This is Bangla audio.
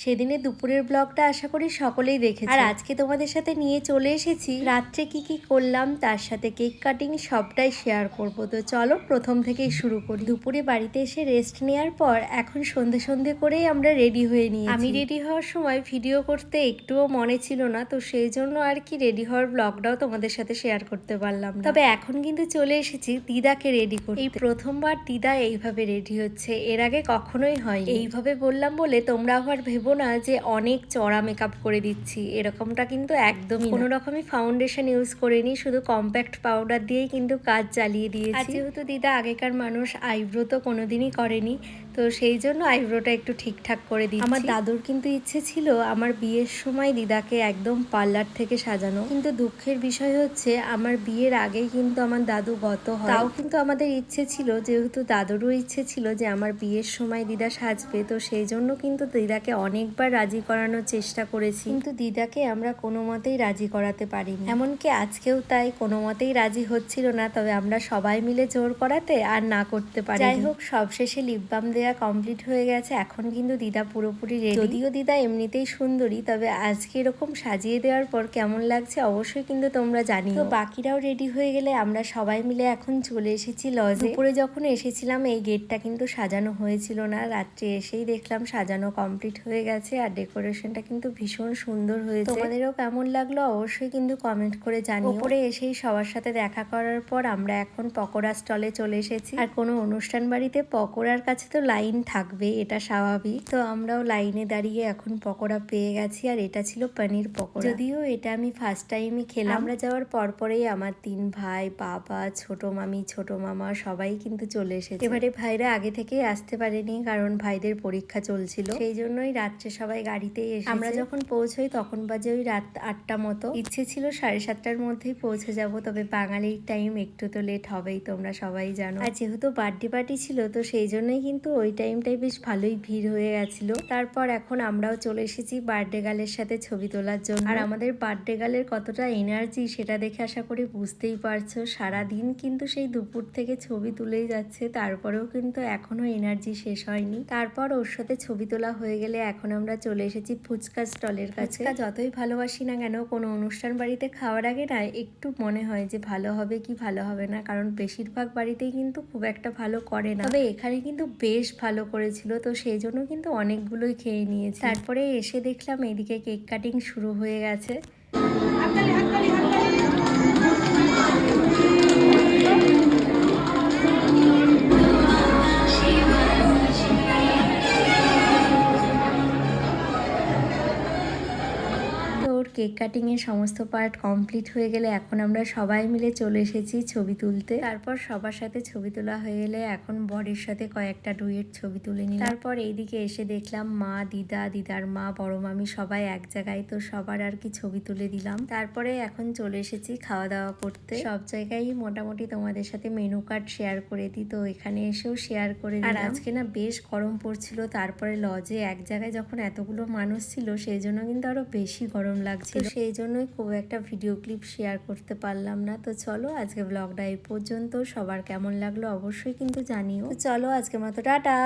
সেদিনে দুপুরের ব্লগটা আশা করি সকলেই দেখেছো। আর আজকে তোমাদের সাথে নিয়ে চলে এসেছি রাত্রে কি কি করলাম, তার সাথে কেক কাটিং সবটাই শেয়ার করব। তো চলো প্রথম থেকেই শুরু করি। দুপুরে বাড়িতে এসে রেস্ট নেওয়ার পর এখন সন্ধে করেই আমরা রেডি হয়ে নিয়েছি। আমি রেডি হওয়ার সময় ভিডিও করতে একটুও মনে ছিল না, তো সেই জন্য আর কি রেডি হওয়ার ব্লগটাও তোমাদের সাথে শেয়ার করতে পারলাম না। তবে এখন কিন্তু চলে এসেছি দিদাকে রেডি করতে। এই প্রথমবার দিদা এইভাবে রেডি হচ্ছে, এর আগে কখনোই হয়। এইভাবে বললাম বলে তোমরা আবার ভেবো না যে অনেক চড়া মেকআপ করে দিচ্ছি, এরকমটা কিন্তু একদমই কোনো রকমই ফাউন্ডেশন ইউজ করিনি, শুধু কম্প্যাক্ট পাউডার দিয়েই কিন্তু কাজ চালিয়ে দিয়েছি। আর যেহেতু দিদা আগেকার মানুষ, আইব্রো তো কোনোদিনই করেনি, তো সেই জন্য আইব্রোটা একটু ঠিকঠাক করে দিচ্ছি। আমার দাদুর কিন্তু ইচ্ছে ছিল আমার বিয়ের সময় দিদাকে একদম পার্লার থেকে সাজানো, কিন্তু দুঃখের বিষয় হচ্ছে আমার বিয়ের আগেই কিন্তু আমার দাদু গত হয়। তাও কিন্তু আমাদের ইচ্ছে ছিল, যেহেতু দাদুরও ইচ্ছে ছিল যে আমার বিয়ের সময় দিদা সাজবে, তো সেই জন্য কিন্তু দিদাকে অনেকবার রাজি করানোর চেষ্টা করেছি, কিন্তু দিদাকে আমরা কোনো মতেই রাজি করাতে পারিনি। এমনকি আজকেও তাই কোনো মতেই রাজি হচ্ছিল না, তবে আমরা সবাই মিলে জোর করাতে আর না করতে পারি। যাই হোক, সবশেষে লিপ বাম দেওয়া কমপ্লিট হয়ে গেছে, এখন কিন্তু দিদা পুরোপুরি রেডি। যদিও দিদা এমনিতেই সুন্দরী, তবে আজকে এরকম সাজিয়ে দেওয়ার পর কেমন লাগছে অবশ্যই কিন্তু তোমরা জানিও। তো বাকিরাও রেডি হয়ে গেলে আমরা সবাই মিলে এখন চলে এসেছি লজে। দুপুরে যখন এসেছিলাম এই গেটটা কিন্তু সাজানো হয়েছিল না, রাত্রে এসেই দেখলাম সাজানো কমপ্লিট হয়ে গেছে, আর ডেকোরেশনটা কিন্তু ভীষণ সুন্দর হয়েছে। তোমাদেরও কেমন লাগলো অবশ্যই কিন্তু কমেন্ট করে জানিও। উপরে এসেই সবার সাথে দেখা করার পর আমরা এখন পকোড়া স্টলে চলে এসেছি। আর কোনো অনুষ্ঠান বাড়িতে পকোড়ার কাছে তো লাইন থাকবে, এটা স্বাভাবিক। তো আমরাও লাইনে দাঁড়িয়ে এখন পকোড়া পেয়ে গেছি, আর এটা ছিল পনির পকোড়া। যদিও এটা আমি ফার্স্ট টাইমই খেলাম। আমরা যাওয়ার পরপরেই আমার 3 ভাই, বাবা, ছোট মামি, ছোট মামা সবাই কিন্তু চলে এসেছে। এবারে ভাইরা আগে থেকেই আসতে পারেনি, কারণ ভাইদের পরীক্ষা চলছিল, সেই জন্যই রাত্রে সবাই গাড়িতেই এসেছে। আমরা যখন পৌঁছই তখন বাজে ওই রাত 8টা মতো। ইচ্ছে ছিল 7:30টার মধ্যেই পৌঁছে যাব, তবে বাঙালির টাইম একটু তো লেট হবেই, তোমরা সবাই জানো। আর যেহেতু বার্থডে পার্টি ছিল, তো সেই জন্যই কিন্তু ওই টাইমটাই বেশ ভালোই ভিড় হয়ে গেছিল। তারপর এখন আমরাও চলে এসেছি বার্থডে গার্লের সাথে ছবি তোলার জন্য। আর আমাদের বার্থডে গার্লের কতটা এনার্জি সেটা দেখে আশা করি বুঝতেই পারছো। সারাদিন কিন্তু সেই দুপুর থেকে ছবি তুলেই যাচ্ছে, তারপরেও কিন্তু এখনো এনার্জি শেষ হয়নি। তারপর ওর সাথে ছবি তোলা হয়ে গেলে এখন আমরা চলে এসেছি ফুচকা স্টলের কাছে। যতই ভালোবাসি না কেন, কোনো অনুষ্ঠান বাড়িতে খাওয়ার আগে না একটু মনে হয় যে ভালো হবে কি ভালো হবে না, কারণ বেশিরভাগ বাড়িতেই কিন্তু খুব একটা ভালো করে না, তবে এখানে কিন্তু বেশ ভালো করেছিল, তো সেই জন্য কিন্তু অনেকগুলোই খেয়ে নিয়েছি। তারপরে এসে দেখলাম এদিকে কেক কাটিং শুরু হয়ে গেছে। কেক কাটিং এর সমস্ত পার্ট কমপ্লিট হয়ে গেলে এখন আমরা সবাই মিলে চলে এসেছি ছবি তুলতে। তারপর সবার সাথে ছবি তোলা হয়ে গেলে এখন বরের সাথে কয়েকটা ডুয়েট ছবি তুলে নিলাম। তারপর এইদিকে এসে দেখলাম মা, দিদা, দিদার মা, বড় মামি সবাই এক জায়গায়, তো সবার আর কি ছবি তুলে দিলাম। তারপরে এখন চলে এসেছি খাওয়া দাওয়া করতে। সব জায়গায় মোটামুটি তোমাদের সাথে মেনু কার্ড শেয়ার করে দিই, তো এখানে এসেও শেয়ার করে দিলাম। আর আজকে না বেশ গরম পড়ছিল, তারপরে লজে এক জায়গায় যখন এতগুলো মানুষ ছিল সেই জন্য কিন্তু আরো বেশি গরম লাগছে, তো সেই জন্যই খুব একটা ভিডিও ক্লিপ শেয়ার করতে পারলাম না। তো চলো আজকে ব্লগটা এই পর্যন্ত, সবার কেমন লাগলো অবশ্যই কিন্তু জানিও। তো চলো আজকের মতো টাটা।